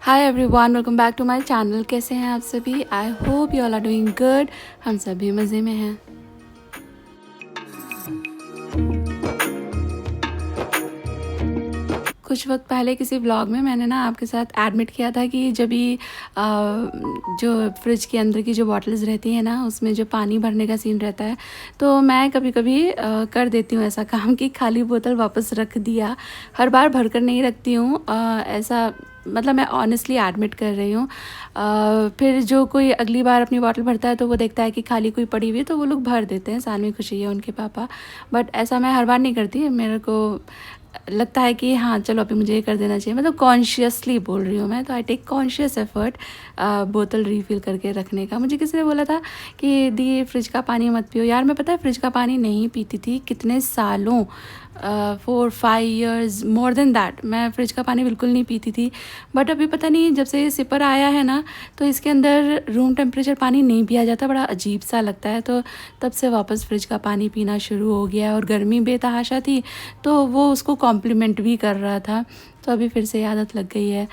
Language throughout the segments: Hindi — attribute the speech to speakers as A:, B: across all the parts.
A: Hi everyone, welcome back to my channel. कैसे हैं आप सभी? I hope you all are doing good. हम सभी मज़े में हैं। कुछ वक्त पहले किसी व्लॉग में मैंने ना आपके साथ एडमिट किया था कि जब भी जो फ्रिज के अंदर की जो बॉटल्स रहती हैं ना, उसमें जो पानी भरने का सीन रहता है, तो मैं कभी कभी कर देती हूँ ऐसा काम कि खाली बोतल वापस रख दिया। हर बार भर कर नहीं रखती हूँ, ऐसा मतलब मैं ऑनेस्टली एडमिट कर रही हूँ। फिर जो कोई अगली बार अपनी बॉटल भरता है तो वो देखता है कि खाली कोई पड़ी हुई है तो वो लोग भर देते हैं। सानवी खुशी है उनके पापा। बट ऐसा मैं हर बार नहीं करती। मेरे को लगता है कि हाँ चलो अभी मुझे ये कर देना चाहिए, मतलब कॉन्शियसली बोल रही हूँ मैं, तो आई टेक कॉन्शियस एफर्ट बोतल रीफ़िल करके रखने का। मुझे किसी ने बोला था कि दी फ्रिज का पानी मत पियो। यार मैं पता है फ्रिज का पानी नहीं पीती थी कितने सालों, 4-5 years, मोर देन दैट मैं फ्रिज का पानी बिल्कुल नहीं पीती थी। बट अभी पता नहीं जब से ये सिपर आया है ना, तो इसके अंदर रूम टेम्परेचर पानी नहीं पिया जाता, बड़ा अजीब सा लगता है। तो तब से वापस फ्रिज का पानी पीना शुरू हो गया। और गर्मी बेतहाशा थी तो वो उसको कॉम्प्लीमेंट भी कर रहा था। तो अभी फिर से आदत लग गई है।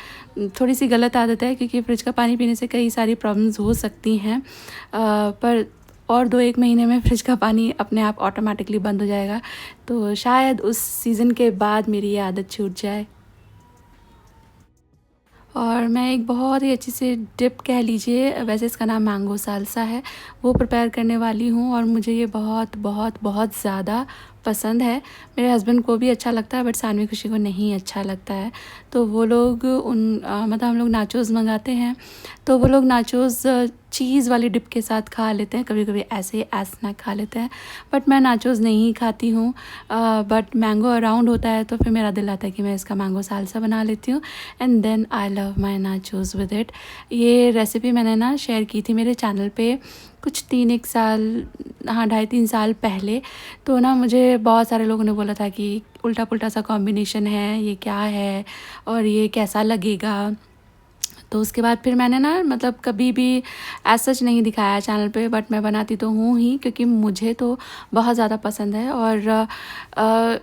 A: थोड़ी सी गलत आदत है क्योंकि फ्रिज का पानी पीने से कई सारी प्रॉब्लम्स हो सकती हैं, पर और 2-1 महीने में फ्रिज का पानी अपने आप ऑटोमेटिकली बंद हो जाएगा। तो शायद उस सीज़न के बाद मेरी ये आदत छूट जाए। और मैं एक बहुत ही अच्छी सी डिप कह लीजिए, वैसे इसका नाम मैंगो साल्सा है, वो प्रिपेयर करने वाली हूँ। और मुझे ये बहुत बहुत बहुत ज़्यादा पसंद है। मेरे हस्बैंड को भी अच्छा लगता है बट सानवी खुशी को नहीं अच्छा लगता है। तो वो लोग मतलब हम लोग नाचोस मंगाते हैं तो वो लोग नाचोस चीज़ वाली डिप के साथ खा लेते हैं, कभी कभी ऐसे ही एज स्नैक खा लेते हैं। बट मैं नाचोस नहीं खाती हूँ। बट मैंगो अराउंड होता है तो फिर मेरा दिल आता है कि मैं इसका मैंगो साल्सा बना लेती हूँ। And then I love my nachos with it. ये रेसिपी मैंने ना शेयर की थी मेरे चैनल पे कुछ 3-1 साल, हाँ 2.5-3 साल पहले। तो ना मुझे बहुत सारे लोगों ने बोला था कि उल्टा पुल्टा सा कॉम्बिनेशन है, ये क्या है और ये कैसा लगेगा। तो उसके बाद फिर मैंने ना मतलब कभी भी एज सच नहीं दिखाया चैनल पे, बट मैं बनाती तो हूँ ही क्योंकि मुझे तो बहुत ज़्यादा पसंद है। और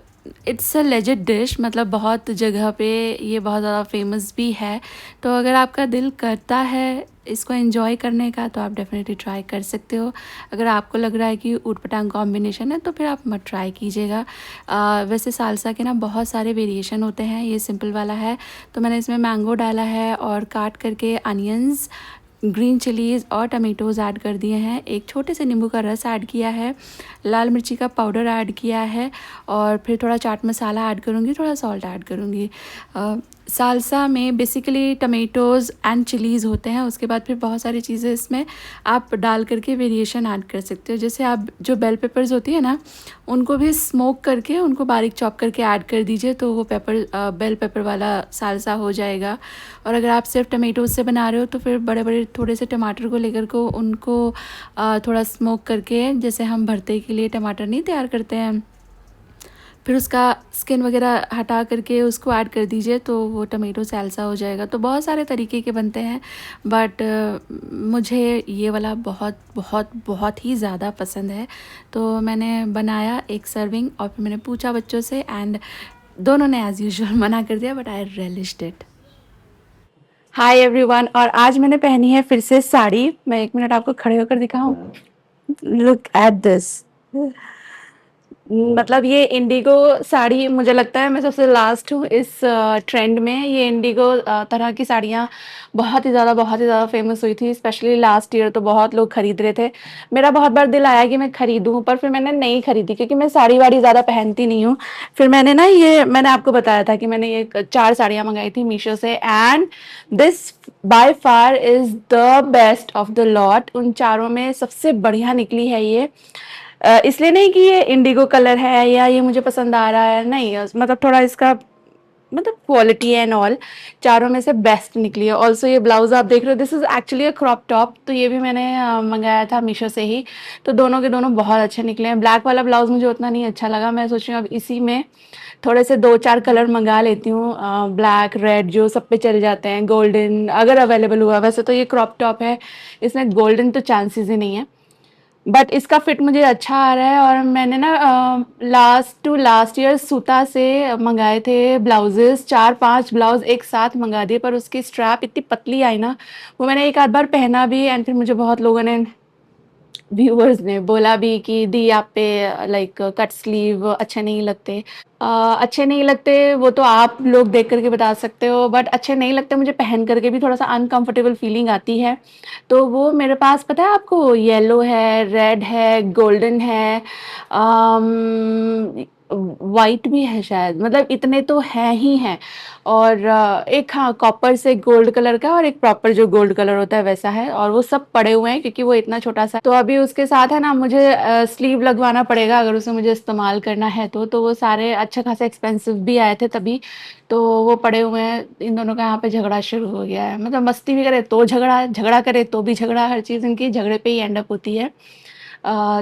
A: इट्स अ लेजिट डिश, मतलब बहुत जगह पे ये बहुत ज़्यादा फेमस भी है। तो अगर आपका दिल करता है इसको एंजॉय करने का तो आप डेफिनेटली ट्राई कर सकते हो। अगर आपको लग रहा है कि ऊट पटांग कॉम्बिनेशन है तो फिर आप मत ट्राई कीजिएगा। वैसे सालसा के ना बहुत सारे वेरिएशन होते हैं, ये सिंपल वाला है। तो मैंने इसमें मैंगो डाला है और काट करके अनियंस, ग्रीन चिलीज़ और टमेटोज़ ऐड कर दिए हैं। एक छोटे से नींबू का रस ऐड किया है, लाल मिर्ची का पाउडर ऐड किया है और फिर थोड़ा चाट मसाला ऐड करूँगी, थोड़ा सॉल्ट ऐड करूँगी। सालसा में बेसिकली टमेटोज़ एंड चिलीज़ होते हैं। उसके बाद फिर बहुत सारी चीज़ें इसमें आप डाल करके वेरिएशन ऐड कर सकते हो। जैसे आप जो बेल पेपर्स होती है ना, उनको भी स्मोक करके उनको बारीक चॉप करके ऐड कर दीजिए तो वो बेल पेपर वाला सालसा हो जाएगा। और अगर आप सिर्फ टमेटोज़ से बना रहे हो तो फिर बड़े बड़े थोड़े से टमाटर को लेकर को उनको थोड़ा स्मोक करके, जैसे हम भरते के लिए टमाटर नहीं तैयार करते हैं, फिर उसका स्किन वगैरह हटा करके उसको ऐड कर दीजिए तो वो टमेटो सैल्सा हो जाएगा। तो बहुत सारे तरीके के बनते हैं बट मुझे ये वाला बहुत बहुत बहुत ही ज़्यादा पसंद है। तो मैंने बनाया एक सर्विंग और फिर मैंने पूछा बच्चों से एंड दोनों ने एज़ यूजुअल मना कर दिया, but I रेलिश्ड it. Hi everyone, और आज मैंने पहनी है फिर से साड़ी। मैं 1 मिनट आपको खड़े होकर दिखाऊं। Look at this. मतलब ये इंडिगो साड़ी, मुझे लगता है मैं सबसे लास्ट हूँ इस ट्रेंड में। ये इंडिगो तरह की साड़ियाँ बहुत ही ज़्यादा फेमस हुई थी, स्पेशली लास्ट ईयर। तो बहुत लोग खरीद रहे थे। मेरा बहुत बार दिल आया कि मैं खरीदूँ पर फिर मैंने नहीं खरीदी क्योंकि मैं साड़ी वाड़ी ज़्यादा पहनती नहीं हूँ। फिर मैंने ना ये, मैंने आपको बताया था कि मैंने ये 4 साड़ियाँ मंगाई थी मीशो से and this by far is the best of the lot. उन चारों में सबसे बढ़िया निकली है ये। इसलिए नहीं कि ये इंडिगो कलर है या ये मुझे पसंद आ रहा है, नहीं, मतलब थोड़ा इसका मतलब क्वालिटी एंड ऑल, चारों में से बेस्ट निकली है। ऑल्सो ये ब्लाउज आप देख रहे हो, this is actually a crop top. तो ये भी मैंने मंगाया था मीशो से ही। तो दोनों के दोनों बहुत अच्छे निकले हैं। ब्लैक वाला ब्लाउज मुझे उतना नहीं अच्छा लगा। मैं सोच रही हूँ अब इसी में थोड़े से 2-4 कलर मंगा लेती हूँ, ब्लैक रेड जो सब पे चल जाते हैं, गोल्डन अगर अवेलेबल हुआ। वैसे तो ये क्रॉप टॉप है, इसमें गोल्डन तो चांसेस ही नहीं है। बट इसका फिट मुझे अच्छा आ रहा है। और मैंने ना लास्ट ईयर सूता से मंगाए थे ब्लाउजेस, 4-5 ब्लाउज एक साथ मंगा दिए, पर उसकी स्ट्रैप इतनी पतली आई ना, वो मैंने एक आध बार पहना भी एंड फिर मुझे बहुत लोगों ने, व्यूअर्स ने बोला भी कि दी आप पे लाइक कट स्लीव अच्छे नहीं लगते। अ, अच्छे नहीं लगते वो तो आप लोग देख करके बता सकते हो, बट अच्छे नहीं लगते मुझे पहन करके भी थोड़ा सा अनकंफर्टेबल फीलिंग आती है। तो वो मेरे पास पता है आपको, येलो है, रेड है, गोल्डन है, वाइट भी है शायद, मतलब इतने तो हैं ही हैं। और एक हाँ कॉपर से गोल्ड कलर का और एक प्रॉपर जो गोल्ड कलर होता है वैसा है, और वो सब पड़े हुए हैं क्योंकि वो इतना छोटा सा। तो अभी उसके साथ है ना मुझे स्लीव लगवाना पड़ेगा अगर उसे मुझे इस्तेमाल करना है तो वो सारे अच्छे खासे एक्सपेंसिव भी आए थे तभी। तो वो पड़े हुए हैं, इन दोनों का यहाँ पे झगड़ा शुरू हो गया है, मतलब मस्ती भी करे तो झगड़ा, झगड़ा करे तो भी झगड़ा, हर चीज़ इनकी झगड़े पे ही एंड अप होती है।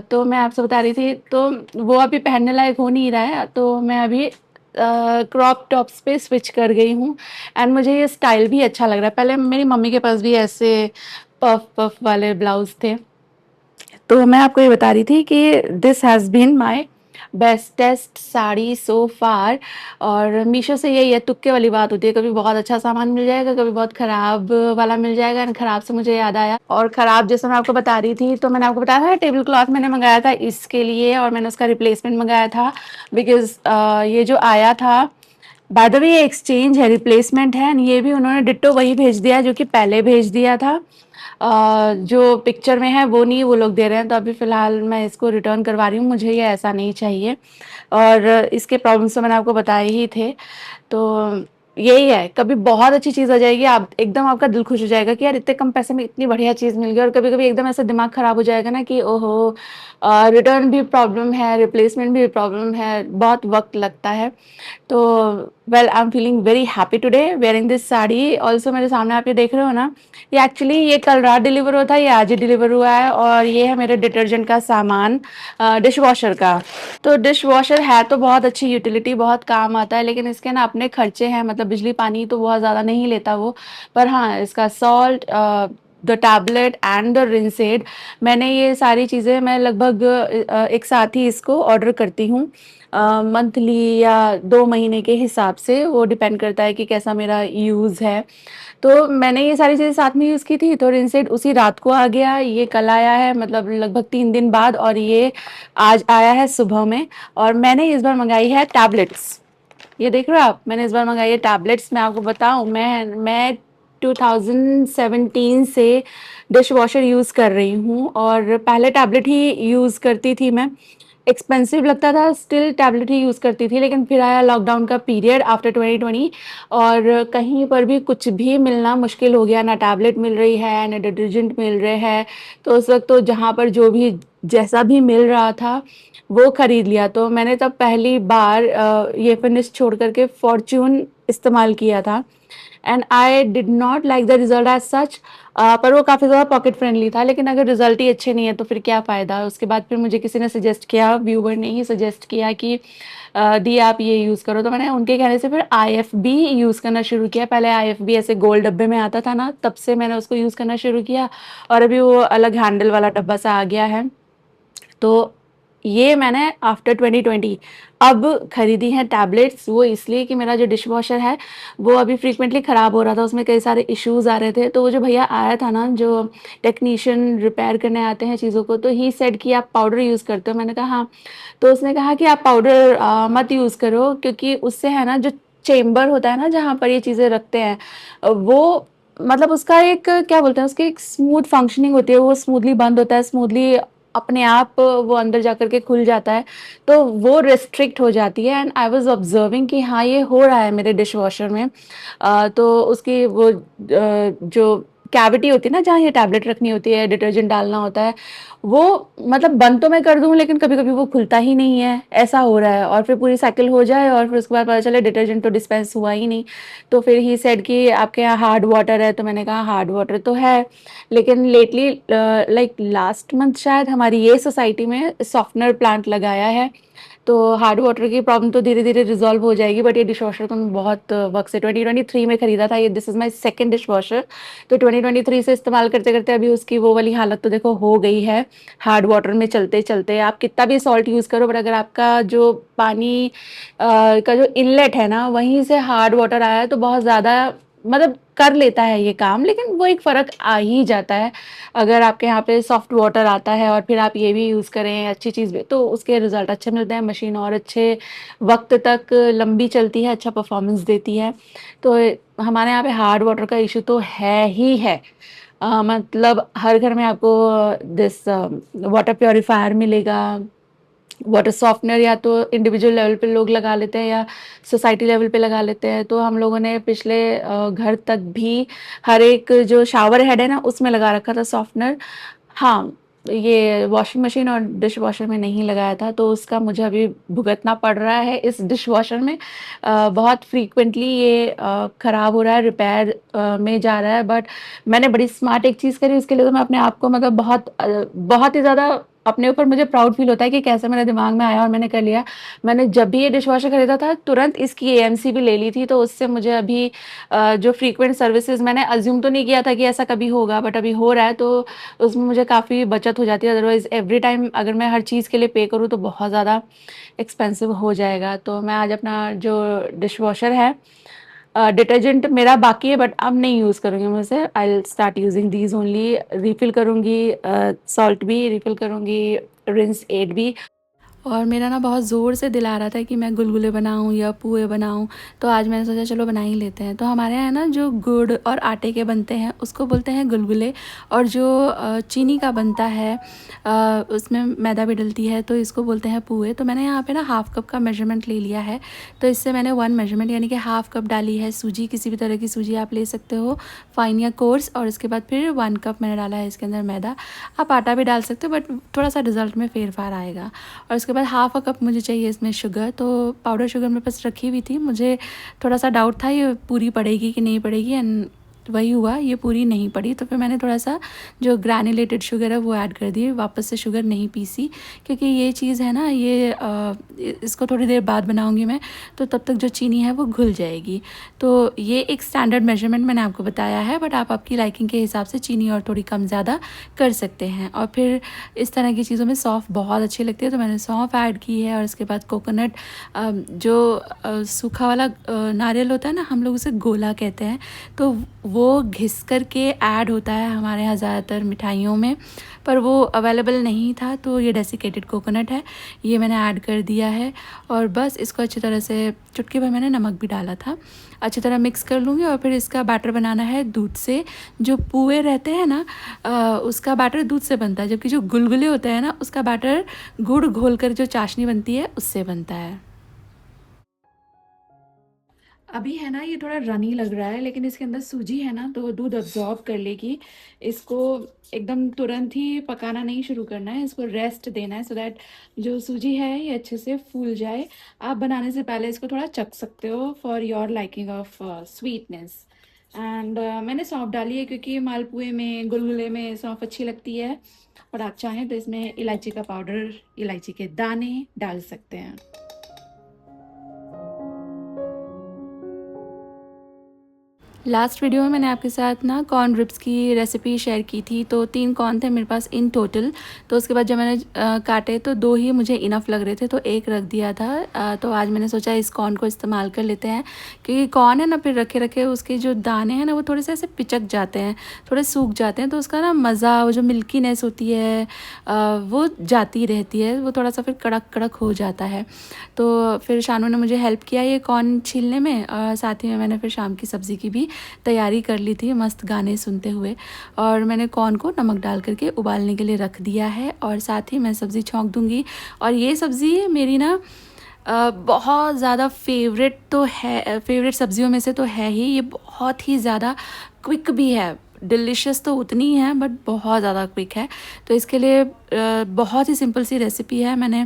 A: तो मैं आपसे बता रही थी, तो वो अभी पहनने लायक हो नहीं रहा है, तो मैं अभी क्रॉप टॉप्स पे स्विच कर गई हूँ। एंड मुझे ये स्टाइल भी अच्छा लग रहा है। पहले मेरी मम्मी के पास भी ऐसे पफ पफ वाले ब्लाउज थे। तो मैं आपको ये बता रही थी कि this has been my bestest sari so far. और मीशो से यही है, तुक्के वाली बात होती है, कभी बहुत अच्छा सामान मिल जाएगा, कभी बहुत ख़राब वाला मिल जाएगा। एंड ख़राब से मुझे याद आया, और ख़राब जैसे मैं आपको बता रही थी, तो मैंने आपको बताया था टेबल क्लॉथ मैंने मंगाया था इसके लिए, और मैंने उसका रिप्लेसमेंट मंगाया था बिकॉज़ ये जो आया था, बाय द वे ये एक्सचेंज है, रिप्लेसमेंट है, एंड ये भी उन्होंने डिट्टो वही भेज दिया जो कि पहले भेज दिया था। जो पिक्चर में है वो नहीं वो लोग दे रहे हैं, तो अभी फ़िलहाल मैं इसको रिटर्न करवा रही हूँ, मुझे ये ऐसा नहीं चाहिए। और इसके प्रॉब्लम्स तो मैंने आपको बताए ही थे। तो यही है, कभी बहुत अच्छी चीज़ आ जाएगी, आप एकदम आपका दिल खुश हो जाएगा कि यार इतने कम पैसे में इतनी बढ़िया चीज़ मिल गई, और कभी-कभी एकदम ऐसा दिमाग खराब हो जाएगा ना कि ओहो! रिटर्न भी प्रॉब्लम है, रिप्लेसमेंट भी प्रॉब्लम है, बहुत वक़्त लगता है। तो well I am feeling very happy today wearing this sari. Also मेरे सामने आप ये देख रहे हो ना, ये एक्चुअली ये कल रात डिलीवर हुआ था, ये आज ही डिलीवर हुआ है। और ये है मेरे डिटर्जेंट का सामान, डिश वॉशर का। तो डिश वॉशर है तो बहुत अच्छी यूटिलिटी, बहुत काम आता है, लेकिन इसके ना अपने खर्चे हैं, मतलब बिजली पानी तो बहुत ज़्यादा नहीं लेता वो। पर हाँ, इसका salt, the tablet and the rinsed, मैंने ये सारी चीज़ें मैं लगभग एक साथ ही इसको ऑर्डर करती हूँ, मंथली या 2 महीने के हिसाब से, वो डिपेंड करता है कि कैसा मेरा यूज़ है। तो मैंने ये सारी चीज़ें साथ में यूज़ की थी, तो रिंसेड उसी रात को आ गया, ये कल आया है, मतलब लगभग 3 दिन बाद, और ये आज आया है सुबह में। और मैंने इस बार मँगाई है टैबलेट्स। ये देख रहे हो आप, मैंने इस बार मँगाई है टैबलेट्स। मैं आपको बताऊँ, मैं 2017 से डिश वॉशर यूज़ कर रही हूँ, और पहले टैबलेट ही यूज़ करती थी मैं। एक्सपेंसिव लगता था, स्टिल टैबलेट ही यूज़ करती थी, लेकिन फिर आया लॉकडाउन का पीरियड आफ्टर 2020, और कहीं पर भी कुछ भी मिलना मुश्किल हो गया, ना टैबलेट मिल रही है, ना डिटर्जेंट मिल रहे हैं। तो उस वक़्त तो जहाँ पर जो भी जैसा भी मिल रहा था, वो खरीद लिया। तो मैंने तब पहली बार ये फिनिश छोड़ कर के फॉर्च्यून इस्तेमाल किया था, and I did not like the result as such. पर वो काफ़ी ज़्यादा पॉकेट फ्रेंडली था, लेकिन अगर रिजल्ट ही अच्छे नहीं है तो फिर क्या फ़ायदा। उसके बाद फिर मुझे किसी ने सजेस्ट किया, व्यूवर ने ही सजेस्ट किया कि दी आप ये यूज़ करो, तो मैंने उनके कहने से फिर IFB यूज़ करना शुरू किया। पहले IFB ऐसे गोल डब्बे में आता था ना, तब से मैंने उसको यूज़ करना शुरू किया, और अभी वो अलग हैंडल वाला डब्बा सा आ गया है। तो ये मैंने आफ्टर 2020 अब खरीदी हैं टैबलेट्स, वो इसलिए कि मेरा जो डिश वॉशर है वो अभी फ्रीक्वेंटली ख़राब हो रहा था, उसमें कई सारे इश्यूज़ आ रहे थे। तो वो जो भैया आया था ना, जो टेक्नीशियन रिपेयर करने आते हैं चीज़ों को, तो ही सेड कि आप पाउडर यूज़ करते हो? मैंने कहा हाँ। तो उसने कहा कि आप पाउडर मत यूज़ करो, क्योंकि उससे है ना जो चेम्बर होता है ना जहाँ पर ये चीज़ें रखते हैं, वो मतलब उसका एक क्या बोलते हैं, उसकी एक स्मूथ फंक्शनिंग होती है, वो स्मूथली बंद होता है, स्मूथली अपने आप वो अंदर जाकर के खुल जाता है, तो वो रिस्ट्रिक्ट हो जाती है। एंड आई वाज़ ऑब्जर्विंग कि हाँ ये हो रहा है मेरे डिश वॉशर में। तो उसकी वो जो कैविटी होती है ना, जहाँ ये टैबलेट रखनी होती है, डिटर्जेंट डालना होता है, वो मतलब बंद तो मैं कर दूँ, लेकिन कभी-कभी वो खुलता ही नहीं है, ऐसा हो रहा है। और फिर पूरी साइकिल हो जाए और फिर उसके बाद पता चले डिटर्जेंट तो डिस्पेंस हुआ ही नहीं। तो फिर ही सेड कि आपके यहाँ हार्ड वाटर है? तो मैंने कहा हार्ड वाटर तो है, लेकिन लेटली लाइक लास्ट मंथ शायद हमारी ये सोसाइटी में सॉफ्टनर प्लांट लगाया है, तो हार्ड वाटर की प्रॉब्लम तो धीरे-धीरे रिज़ॉल्व हो जाएगी, बट ये डिशवॉशर तो मैं बहुत वक़्त से 2023 में खरीदा था। ये this is my second dishwasher. तो 2023 से इस्तेमाल करते-करते अभी उसकी वो वाली हालत तो देखो हो गई है, हार्ड वाटर में चलते-चलते। आप कितना भी सॉल्ट यूज़ करो, बट अगर आपका जो पानी का जो इनलेट है ना, वहीं से हार्ड वाटर आया है तो बहुत ज़्यादा मतलब कर लेता है ये काम, लेकिन वो एक फ़र्क आ ही जाता है। अगर आपके यहाँ पे सॉफ्ट वाटर आता है और फिर आप ये भी यूज़ करें अच्छी चीज़ भी, तो उसके रिज़ल्ट अच्छे मिलते हैं, मशीन और अच्छे वक़्त तक लंबी चलती है, अच्छा परफ़ॉर्मेंस देती है। तो हमारे यहाँ पे हार्ड वाटर का इश्यू तो है ही है। मतलब हर घर में आपको दिस वाटर प्यूरीफायर मिलेगा, वाटर सॉफ्टनर या तो इंडिविजुअल लेवल पे लोग लगा लेते हैं या सोसाइटी लेवल पे लगा लेते हैं। तो हम लोगों ने पिछले घर तक भी हर एक जो शावर हेड है ना, उसमें लगा रखा था सॉफ्टनर। हाँ, ये वॉशिंग मशीन और डिश वॉशर में नहीं लगाया था, तो उसका मुझे अभी भुगतना पड़ रहा है इस डिश वॉशर में। बहुत फ्रीक्वेंटली ये खराब हो रहा है, रिपेयर में जा रहा है। बट मैंने बड़ी स्मार्ट एक चीज़ करी, उसके लिए तो मैं अपने आप को मतलब बहुत ही ज़्यादा अपने ऊपर मुझे प्राउड फील होता है कि कैसे मेरे दिमाग में आया और मैंने कर लिया। मैंने जब भी ये डिशवॉशर खरीदा था, तुरंत इसकी एएमसी भी ले ली थी, तो उससे मुझे अभी जो फ्रीक्वेंट सर्विसेज़ मैंने अज़्यूम तो नहीं किया था कि ऐसा कभी होगा, बट अभी हो रहा है, तो उसमें मुझे काफ़ी बचत हो जाती है। अदरवाइज़ एवरी टाइम अगर मैं हर चीज़ के लिए पे करूँ तो बहुत ज़्यादा एक्सपेंसिव हो जाएगा। तो मैं आज अपना जो डिशवॉशर है, डिटर्जेंट मेरा बाकी है, बट अब नहीं यूज़ करूँगी मैं उसे। I will start using these only. Refill करूँगी, सॉल्ट भी रिफ़िल करूँगी, रिंस एड भी। और मेरा ना बहुत ज़ोर से दिल आ रहा था कि मैं गुलगुले बनाऊँ या पुए बनाऊँ, तो आज मैंने सोचा चलो बना ही लेते हैं। तो हमारे यहाँ ना जो गुड़ और आटे के बनते हैं उसको बोलते हैं गुलगुले, और जो चीनी का बनता है उसमें मैदा भी डलती है, तो इसको बोलते हैं पुए। तो मैंने यहाँ पे ना हाफ़ कप का मेजरमेंट ले लिया है, तो इससे मैंने 1 मेजरमेंट यानी कि हाफ़ कप डाली है सूजी। किसी भी तरह की सूजी आप ले सकते हो, फाइन या कोर्स। और उसके बाद फिर 1 कप मैंने डाला है इसके अंदर मैदा। आप आटा भी डाल सकते हो, बट थोड़ा सा रिज़ल्ट में फेरफार आएगा। और उसके बाद हाफ़ अ कप मुझे चाहिए इसमें शुगर। तो पाउडर शुगर मेरे पास रखी हुई थी, मुझे थोड़ा सा डाउट था ये पूरी पड़ेगी कि नहीं पड़ेगी, एंड वही हुआ, ये पूरी नहीं पड़ी। तो फिर मैंने थोड़ा सा जो ग्रैनुलेटेड शुगर है वो ऐड कर दी, वापस से शुगर नहीं पीसी, क्योंकि ये चीज़ है ना, ये इसको थोड़ी देर बाद बनाऊंगी मैं, तो तब तक जो चीनी है वो घुल जाएगी। तो ये एक स्टैंडर्ड मेजरमेंट मैंने आपको बताया है, बट आप आपकी लाइकिंग के हिसाब से चीनी और थोड़ी कम ज़्यादा कर सकते हैं। और फिर इस तरह की चीज़ों में सौंफ बहुत अच्छी लगती है, तो मैंने सौंफ ऐड की है। और इसके बाद कोकोनट, जो सूखा वाला नारियल होता है ना, हम लोग उसे गोला कहते हैं, तो वो घिस कर के ऐड होता है हमारे यहाँ ज़्यादातर मिठाइयों में, पर वो अवेलेबल नहीं था, तो ये डेसिकेटेड कोकोनट है, ये मैंने ऐड कर दिया है। और बस इसको अच्छी तरह से, चुटकी भर मैंने नमक भी डाला था, अच्छी तरह मिक्स कर लूँगी। और फिर इसका बैटर बनाना है दूध से। जो पुए रहते हैं ना, उसका बैटर दूध से बनता है, जबकि जो गुलगुले होते हैं ना, उसका बैटर गुड़ घोल कर जो चाशनी बनती है उससे बनता है। अभी है ना, ये थोड़ा रनी लग रहा है, लेकिन इसके अंदर सूजी है ना, तो दूध अब्जॉर्ब कर लेगी। इसको एकदम तुरंत ही पकाना नहीं शुरू करना है, इसको रेस्ट देना है, सो दैट जो सूजी है ये अच्छे से फूल जाए। आप बनाने से पहले इसको थोड़ा चख सकते हो for your liking of sweetness. And मैंने सौंफ डाली है, क्योंकि मालपुए में, गुलगुले में सौंफ अच्छी लगती है। और आप चाहें तो इसमें इलायची का पाउडर, इलायची के दाने डाल सकते हैं। लास्ट वीडियो में मैंने आपके साथ ना कॉर्न रिब्स की रेसिपी शेयर की थी, तो 3 कॉर्न थे मेरे पास इन टोटल। तो उसके बाद जब मैंने काटे तो 2 ही मुझे इनफ लग रहे थे, तो 1 रख दिया था। तो आज मैंने सोचा इस कॉर्न को इस्तेमाल कर लेते हैं, क्योंकि कॉर्न है ना, फिर रखे रखे उसके जो दाने हैं ना, वो थोड़े से ऐसे पिचक जाते हैं, थोड़े सूख जाते हैं, तो उसका ना मज़ा, वो जो मिल्कीनेस होती है वो जाती रहती है, वो थोड़ा सा फिर कड़क कड़क हो जाता है। तो फिर शानू ने मुझे हेल्प किया ये कॉर्न छीलने में, और साथ ही में मैंने फिर शाम की सब्ज़ी की भी तैयारी कर ली थी मस्त गाने सुनते हुए। और मैंने कॉर्न को नमक डाल करके उबालने के लिए रख दिया है, और साथ ही मैं सब्ज़ी छौंक दूँगी। और ये सब्ज़ी मेरी ना बहुत ज़्यादा फेवरेट तो है, फेवरेट सब्जियों में से तो है ही। ये बहुत ही ज़्यादा क्विक भी है, डिलीशियस तो उतनी ही है, बट बहुत ज़्यादा क्विक है। तो इसके लिए बहुत ही सिंपल सी रेसिपी है। मैंने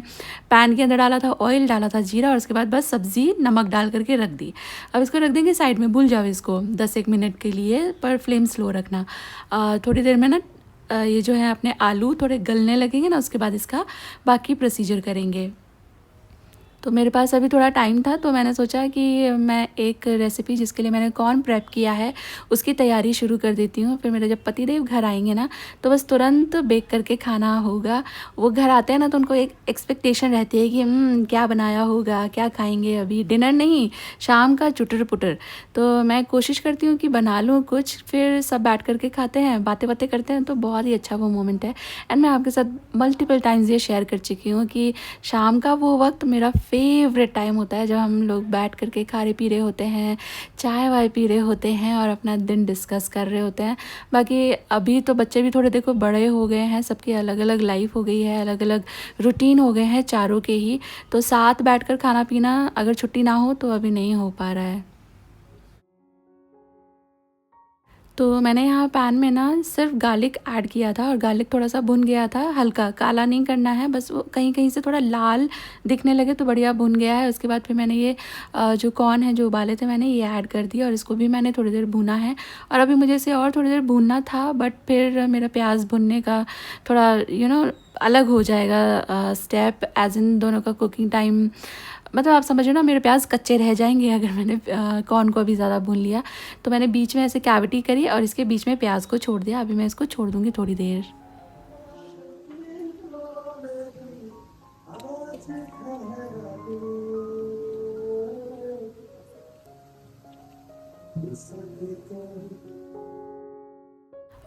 A: पैन के अंदर डाला था ऑयल, डाला था जीरा, और उसके बाद बस सब्ज़ी नमक डाल करके रख दी। अब इसको रख देंगे साइड में, भूल जाओ इसको 10-1 मिनट के लिए, पर फ्लेम स्लो रखना। थोड़ी देर में ना ये जो है अपने आलू थोड़े गलने लगेंगे ना, उसके बाद इसका बाकी प्रोसीजर करेंगे। तो मेरे पास अभी थोड़ा टाइम था, तो मैंने सोचा कि मैं एक रेसिपी जिसके लिए मैंने कॉर्न प्रेप किया है उसकी तैयारी शुरू कर देती हूँ। फिर मेरे जब पतिदेव घर आएंगे ना, तो बस तुरंत बेक करके खाना होगा। वो घर आते हैं ना, तो उनको एक एक्सपेक्टेशन रहती है कि क्या बनाया होगा, क्या खाएंगे, अभी डिनर नहीं, शाम का चुटर पुटर। तो मैं कोशिश करती हूँ कि बना लूँ कुछ, फिर सब बैठ करके खाते हैं, बातें बातें करते हैं, तो बहुत ही अच्छा वो मोमेंट है। एंड मैं आपके साथ मल्टीपल टाइम्स ये शेयर कर चुकी हूँ कि शाम का वो वक्त मेरा फेवरेट टाइम होता है, जब हम लोग बैठ करके खा रहे पी रहे होते हैं, चाय वाय पी रहे होते हैं और अपना दिन डिस्कस कर रहे होते हैं। बाकी अभी तो बच्चे भी थोड़े देखो बड़े हो गए हैं, सबकी अलग अलग लाइफ हो गई है, अलग अलग रूटीन हो गए हैं चारों के ही, तो साथ बैठकर खाना पीना अगर छुट्टी ना हो तो अभी नहीं हो पा रहा है। तो मैंने यहाँ पैन में ना सिर्फ गार्लिक ऐड किया था, और गार्लिक थोड़ा सा भुन गया था, हल्का काला नहीं करना है, बस वो कहीं कहीं से थोड़ा लाल दिखने लगे तो बढ़िया भुन गया है। उसके बाद फिर मैंने ये जो कॉर्न है जो उबाले थे मैंने ये ऐड कर दिया, और इसको भी मैंने थोड़ी देर भुना है। और अभी मुझे इसे और थोड़ी देर भूनना था, बट फिर मेरा प्याज भुनने का थोड़ा अलग हो जाएगा स्टेप, एज इन दोनों का कुकिंग टाइम, मतलब आप समझो ना, मेरे प्याज कच्चे रह जाएंगे अगर मैंने कॉर्न को अभी ज़्यादा भून लिया। तो मैंने बीच में ऐसे कैविटी करी और इसके बीच में प्याज को छोड़ दिया। अभी मैं इसको छोड़ दूँगी थोड़ी देर।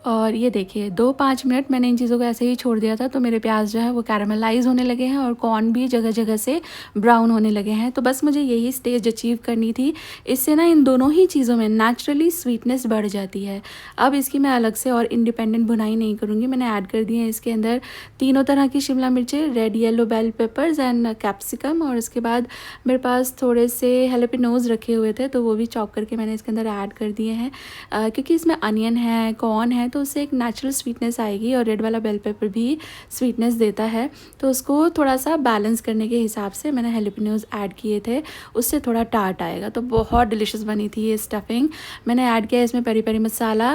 A: और ये देखिए 2-5 मिनट मैंने इन चीज़ों को ऐसे ही छोड़ दिया था, तो मेरे प्याज जो है वो कैरामलाइज़ होने लगे हैं और कॉर्न भी जगह जगह से ब्राउन होने लगे हैं। तो बस मुझे यही स्टेज अचीव करनी थी। इससे ना इन दोनों ही चीज़ों में नेचुरली स्वीटनेस बढ़ जाती है। अब इसकी मैं अलग से और इंडिपेंडेंट भुनाई नहीं करूँगी। मैंने ऐड कर दी है इसके अंदर तीनों तरह की शिमला मिर्चें, red yellow bell peppers and capsicum, और उसके बाद मेरे पास थोड़े से हेलेपिनोज रखे हुए थे, तो वो भी चॉप करके मैंने इसके अंदर ऐड कर दिए हैं। क्योंकि इसमें अनियन है, कॉर्न है, तो उससे एक नेचुरल स्वीटनेस आएगी, और रेड वाला बेल पेपर भी स्वीटनेस देता है। तो उसको थोड़ा सा बैलेंस करने के हिसाब से मैंने हेलिपिनोज ऐड किए थे, उससे थोड़ा टार्ट आएगा। तो बहुत डिलिशियस बनी थी ये स्टफिंग। मैंने ऐड किया इसमें पेरी पेरी मसाला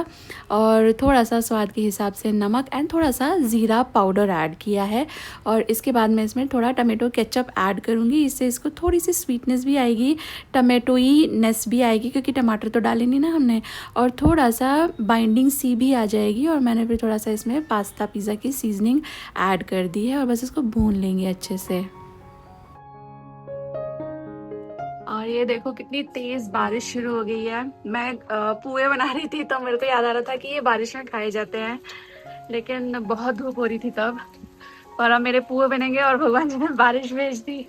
A: और थोड़ा सा स्वाद के हिसाब से नमक एंड थोड़ा सा ज़ीरा पाउडर ऐड किया है। और इसके बाद मैं इसमें थोड़ा टमेटो केचप ऐड करूँगी, इससे इसको थोड़ी सी स्वीटनेस भी आएगी, टमेटोई नेस भी आएगी, क्योंकि टमाटर तो डाले नहीं ना हमने, और थोड़ा सा बाइंडिंग सी भी आ जाएगी। और मैंने फिर थोड़ा सा इसमें पास्ता पिज़्ज़ा की सीजनिंग ऐड कर दी है, और बस इसको भून लेंगे अच्छे से। और ये देखो कितनी तेज बारिश शुरू हो गई है। मैं पुए बना रही थी तो मेरे को याद आ रहा था कि ये बारिश में खाए जाते हैं, लेकिन बहुत धूप हो रही थी तब, और अब मेरे पुए बनेंगे और भगवान जी ने बारिश भेज दी।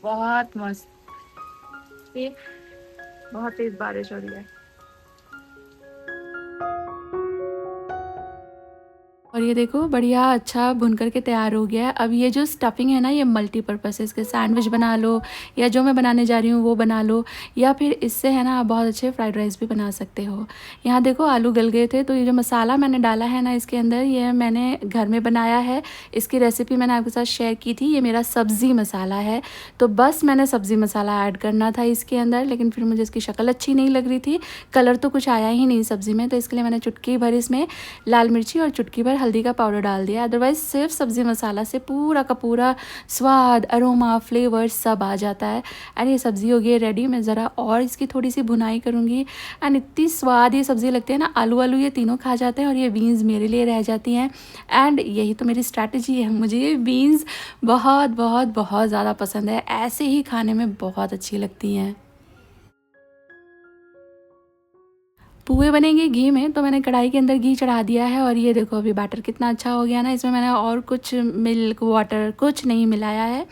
A: बहुत मस्त, ये बहुत तेज बारिश हो रही है। और ये देखो बढ़िया अच्छा भुन करके तैयार हो गया है। अब ये जो स्टफिंग है ना, ये मल्टीपर्पज़ है, इसके सैंडविच बना लो, या जो मैं बनाने जा रही हूँ वो बना लो, या फिर इससे है ना आप बहुत अच्छे फ्राइड राइस भी बना सकते हो। यहाँ देखो आलू गल गए थे, तो ये जो मसाला मैंने डाला है ना इसके अंदर, ये मैंने घर में बनाया है। इसकी रेसिपी मैंने आपके साथ शेयर की थी। ये मेरा सब्ज़ी मसाला है, तो बस मैंने सब्ज़ी मसाला ऐड करना था इसके अंदर, लेकिन फिर मुझे इसकी शक्ल अच्छी नहीं लग रही थी, कलर तो कुछ आया ही नहीं सब्ज़ी में, तो इसके लिए मैंने चुटकी भर इसमें लाल मिर्ची और चुटकी भर हल्दी का पाउडर डाल दिया। अदरवाइज सिर्फ सब्ज़ी मसाला से पूरा का पूरा स्वाद, अरोमा, फ्लेवर सब आ जाता है। एंड ये सब्ज़ी हो गई रेडी। मैं ज़रा और इसकी थोड़ी सी भुनाई करूँगी, एंड इतनी स्वाद ये सब्ज़ी लगती है ना, आलू आलू ये तीनों खा जाते हैं और ये बीन्स मेरे लिए रह जाती हैं। एंड यही तो मेरी स्ट्रैटेजी है, मुझे ये बीन्स बहुत बहुत बहुत ज़्यादा पसंद है, ऐसे ही खाने में बहुत अच्छी लगती हैं। पुए बनेंगे घी में, तो मैंने कढ़ाई के अंदर घी चढ़ा दिया है, और ये देखो अभी बैटर कितना अच्छा हो गया ना। इसमें मैंने और कुछ मिल्क वाटर कुछ नहीं मिलाया है,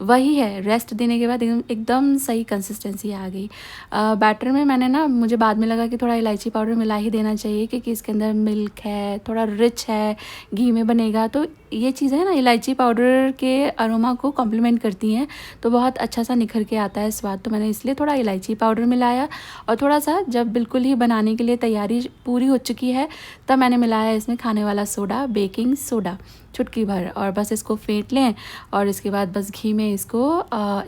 A: वही है, रेस्ट देने के बाद एकदम एकदम सही कंसिस्टेंसी आ गई। बैटर में मैंने ना, मुझे बाद में लगा कि थोड़ा इलायची पाउडर मिला ही देना चाहिए, क्योंकि इसके अंदर मिल्क है, थोड़ा रिच है, घी में बनेगा, तो ये चीज़ें ना इलायची पाउडर के अरोमा को कॉम्प्लीमेंट करती हैं, तो बहुत अच्छा सा निखर के आता है स्वाद। तो मैंने इसलिए थोड़ा इलायची पाउडर मिलाया, और थोड़ा सा जब बिल्कुल ही बनाने के लिए तैयारी पूरी हो चुकी है, तब मैंने मिलाया इसमें खाने वाला सोडा, बेकिंग सोडा। चुटकी भर, और बस इसको फेंट लें और इसके बाद बस घी में इसको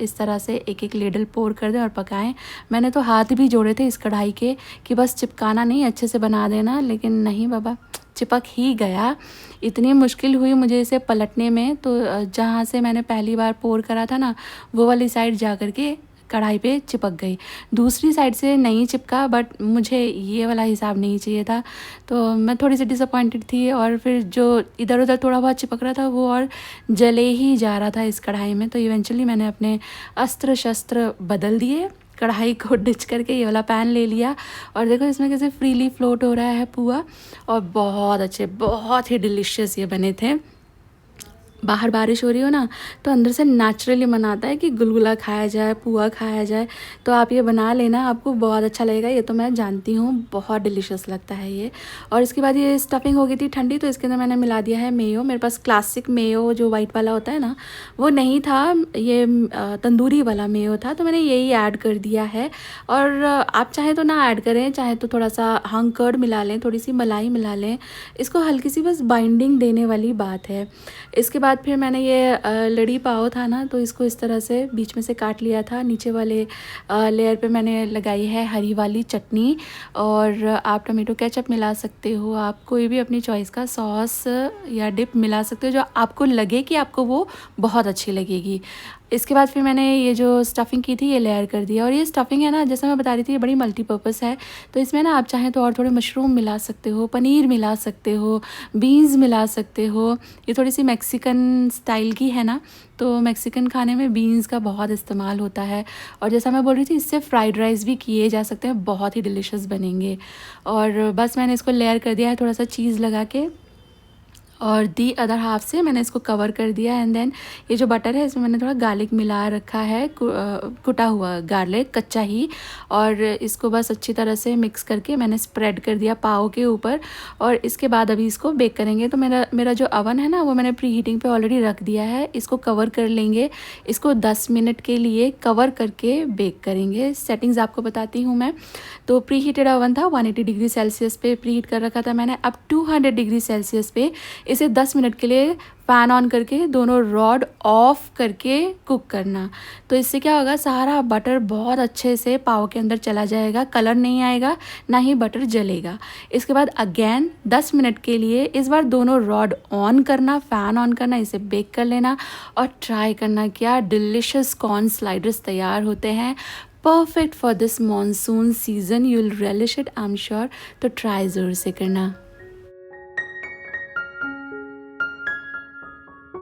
A: इस तरह से एक एक लेडल पोर कर दें और पकाएं। मैंने तो हाथ भी जोड़े थे इस कढ़ाई के कि बस चिपकाना नहीं, अच्छे से बना देना, लेकिन नहीं बाबा, चिपक ही गया। इतनी मुश्किल हुई मुझे इसे पलटने में। तो जहाँ से मैंने पहली बार पोर करा था ना, वो वाली साइड जा कर के कढ़ाई पे चिपक गई, दूसरी साइड से नहीं चिपका। बट मुझे ये वाला हिसाब नहीं चाहिए था, तो मैं थोड़ी सी डिसअपॉइंटेड थी। और फिर जो इधर उधर थोड़ा बहुत चिपक रहा था वो और जले ही जा रहा था इस कढ़ाई में। तो इवेंचुअली मैंने अपने अस्त्र शस्त्र बदल दिए, कढ़ाई को डिच करके ये वाला पैन ले लिया, और देखो इसमें कैसे फ्रीली फ्लोट हो रहा है पुआ, और बहुत अच्छे, बहुत ही डिलीशियस ये बने थे। बाहर बारिश हो रही हो ना, तो अंदर से नेचुरली मन आता है कि गुलगुला खाया जाए, पुआ खाया जाए। तो आप ये बना लेना, आपको बहुत अच्छा लगेगा, ये तो मैं जानती हूँ, बहुत डिलीशियस लगता है ये। और इसके बाद ये स्टफिंग हो गई थी ठंडी, तो इसके अंदर मैंने मिला दिया है मेयो। मेरे पास क्लासिक मेयो जो वाइट वाला होता है ना, वो नहीं था, ये तंदूरी वाला मेयो था, तो मैंने यही ऐड कर दिया है। और आप चाहें तो ना ऐड करें, चाहे तो थोड़ा सा हंग कर्ड मिला लें, थोड़ी सी मलाई मिला लें, इसको हल्की सी बस बाइंडिंग देने वाली बात है। इसके बाद फिर मैंने ये लड़ी पाव था ना, तो इसको इस तरह से बीच में से काट लिया था। नीचे वाले लेयर पे मैंने लगाई है हरी वाली चटनी, और आप टमेटो केचप मिला सकते हो, आप कोई भी अपनी चॉइस का सॉस या डिप मिला सकते हो जो आपको लगे कि आपको वो बहुत अच्छी लगेगी। इसके बाद फिर मैंने ये जो स्टफ़िंग की थी ये लेयर कर दिया। और ये स्टफ़िंग है ना, जैसे मैं बता रही थी, ये बड़ी मल्टीपर्पज़ है, तो इसमें ना आप चाहें तो और थोड़े मशरूम मिला सकते हो, पनीर मिला सकते हो, बीन्स मिला सकते हो। ये थोड़ी सी मैक्सिकन स्टाइल की है ना, तो मैक्सिकन खाने में बीन्स का बहुत इस्तेमाल होता है। और जैसा मैं बोल रही थी, इससे फ्राइड राइस भी किए जा सकते हैं, बहुत ही डिलीशियस बनेंगे। और बस मैंने इसको लेयर कर दिया है थोड़ा सा चीज़ लगा के, और दी अदर हाफ से मैंने इसको कवर कर दिया। एंड देन ये जो बटर है इसमें मैंने थोड़ा गार्लिक मिला रखा है, कुटा हुआ गार्लिक कच्चा ही, और इसको बस अच्छी तरह से मिक्स करके मैंने स्प्रेड कर दिया पाव के ऊपर। और इसके बाद अभी इसको बेक करेंगे। तो मेरा जो अवन है ना, वो मैंने प्री हीटिंग पे ऑलरेडी रख दिया है। इसको कवर कर लेंगे, इसको 10 मिनट के लिए कवर करके बेक करेंगे। सेटिंग्स आपको बताती हूँ मैं। तो प्री हीटेड अवन था, 180 डिग्री सेल्सियस पे प्री हीट कर रखा था मैंने। अब 200 डिग्री सेल्सियस पे इसे 10 मिनट के लिए फ़ैन ऑन करके दोनों रॉड ऑफ करके कुक करना। तो इससे क्या होगा, सारा बटर बहुत अच्छे से पाव के अंदर चला जाएगा, कलर नहीं आएगा, ना ही बटर जलेगा। इसके बाद अगेन 10 मिनट के लिए इस बार दोनों रॉड ऑन करना, फ़ैन ऑन करना, इसे बेक कर लेना और ट्राई करना। क्या डिलिशियस कॉर्न स्लाइडर्स तैयार होते हैं, perfect for this monsoon season. You will relish it, I am sure. तो ट्राई ज़रूर से करना।